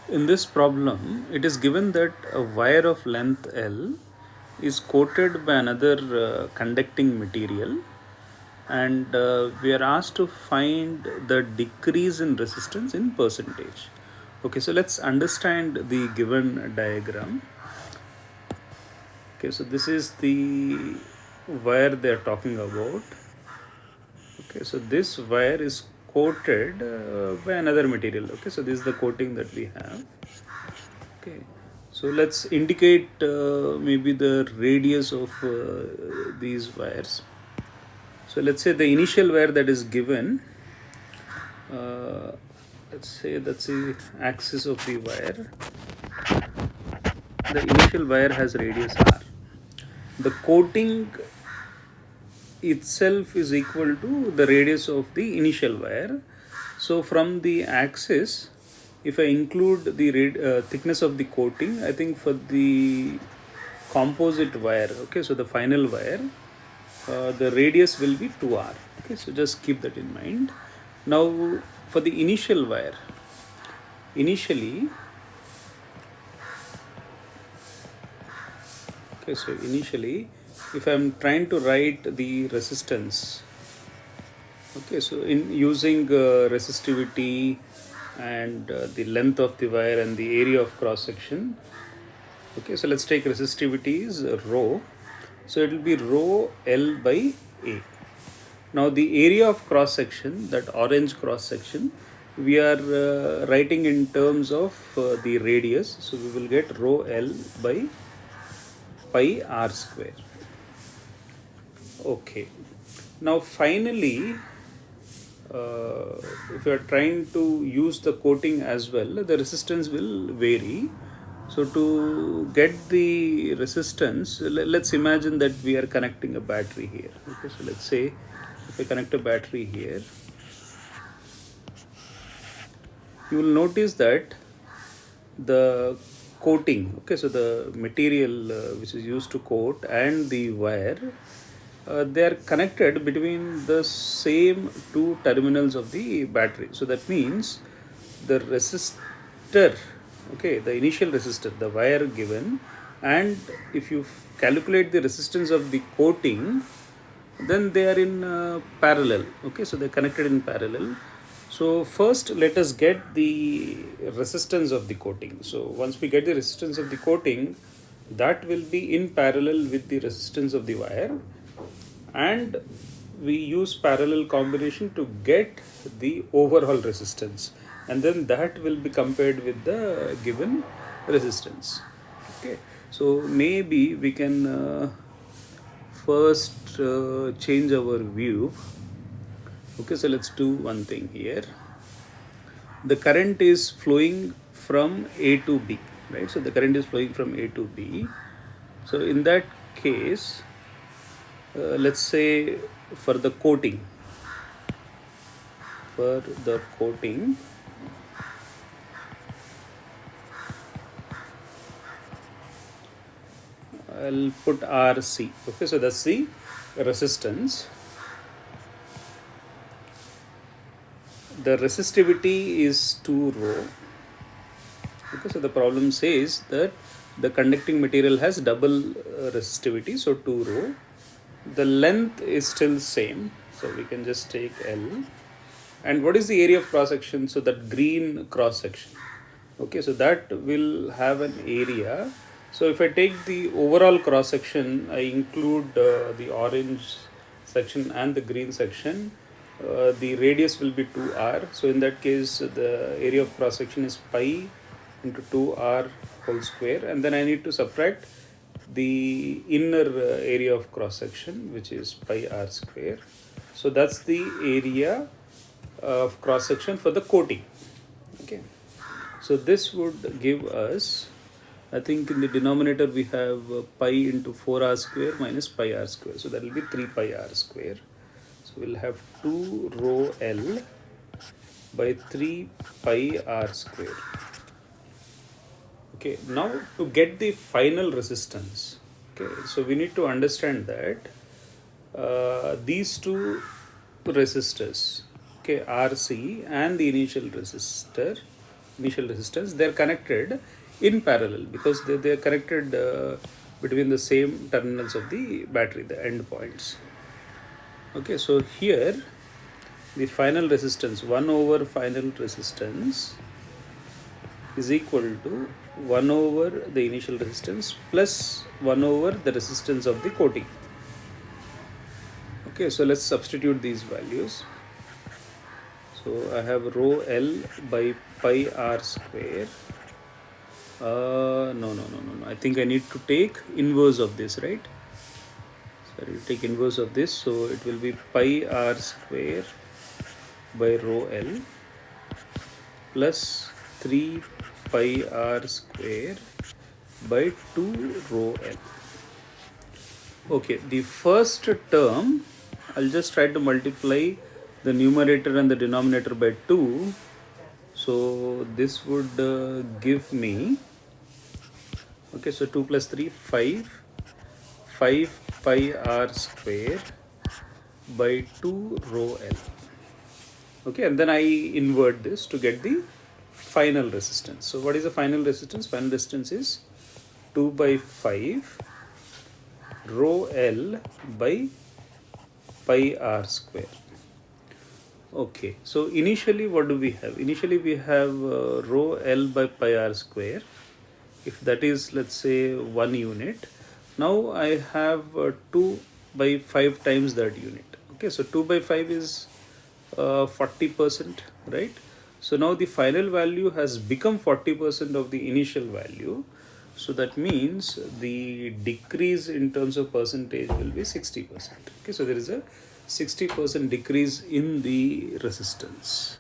In this problem, it is given that a wire of length L is coated by another conducting material, and we are asked to find the decrease in resistance in percentage. Okay, so let's understand the given diagram. Okay, so this is the wire they are talking about. Okay, so this wire is coated by another material. Okay, so this is the coating that we have. Okay, so let's indicate maybe the radius of these wires. So let's say the initial wire that is given, uh, let's say that's the axis of the wire. The initial wire has radius r. The coating itself is equal to the radius of the initial wire. So from the axis, if I include the thickness of the coating, I think for the composite wire, okay, so the final wire, the radius will be 2r. Okay, so just keep that in mind. Now for the initial wire, initially, okay, so initially, if I'm trying to write the resistance, okay, so in using resistivity and the length of the wire and the area of cross section. Okay, so let's take resistivity is rho. So it will be rho L by A. Now the area of cross section, that orange cross section, we are writing in terms of the radius. So we will get rho L by pi r square. Okay. Now finally, if you are trying to use the coating as well, the resistance will vary. So to get the resistance, let's imagine that we are connecting a battery here. Okay, so let's say if I connect a battery here, you will notice that the coating, okay, so the material which is used to coat and the wire, they are connected between the same two terminals of the battery. So that means the resistor, okay, the initial resistor, the wire given, and if you calculate the resistance of the coating, then they are in parallel. Okay, so they're connected in parallel. So first let us get the resistance of the coating. So once we get the resistance of the coating, that will be in parallel with the resistance of the wire, and we use parallel combination to get the overall resistance, and then that will be compared with the given resistance. Okay, so maybe we can first change our view. Okay, so let's do one thing here. The current is flowing from A to B, right? So the current is flowing from A to B. So in that case, let's say for the coating, for the coating, I'll put RC. Okay, so that's the resistance. The resistivity is 2 rho. Okay, so the problem says that the conducting material has double resistivity, so 2 rho. The length is still same, so we can just take L. And what is the area of cross section? So that green cross section. Okay, so that will have an area. So if I take the overall cross section, I include the orange section and the green section, the radius will be 2r. So in that case, the area of cross section is pi into 2r whole square, and then I need to subtract the inner area of cross section, which is pi r square. So that's the area of cross section for the coating. Okay, so this would give us, I think in the denominator we have pi into 4r square minus pi r square, so that will be 3 pi r square. So we'll have 2 rho L by 3 pi r square. Okay, now to get the final resistance, okay, so we need to understand that these two resistors, okay, RC and the initial resistor, initial resistance, they are connected in parallel because they are connected between the same terminals of the battery, the end points. Okay, so here the final resistance 1 over final resistance is equal to 1 over the initial resistance plus 1 over the resistance of the coating. Okay, so let's substitute these values. So I have rho L by pi r square. No. I think I need to take inverse of this, right? So I will take inverse of this. So it will be pi r square by rho L plus 3 pi r square by 2 rho L. Okay, the first term, I'll just try to multiply the numerator and the denominator by 2. So this would give me, okay, so 2 plus 3, 5 pi r square by 2 rho L. Okay, and then I invert this to get the final resistance. So what is the final resistance? Final resistance is 2 by 5 rho L by pi r square. Okay, so initially what do we have? Initially we have rho L by pi r square. If that is, let's say, 1 unit. Now I have 2 by 5 times that unit. Okay, so 2 by 5 is 40%, right? So now the final value has become 40% of the initial value. So that means the decrease in terms of percentage will be 60%. Okay, so there is a 60% decrease in the resistance.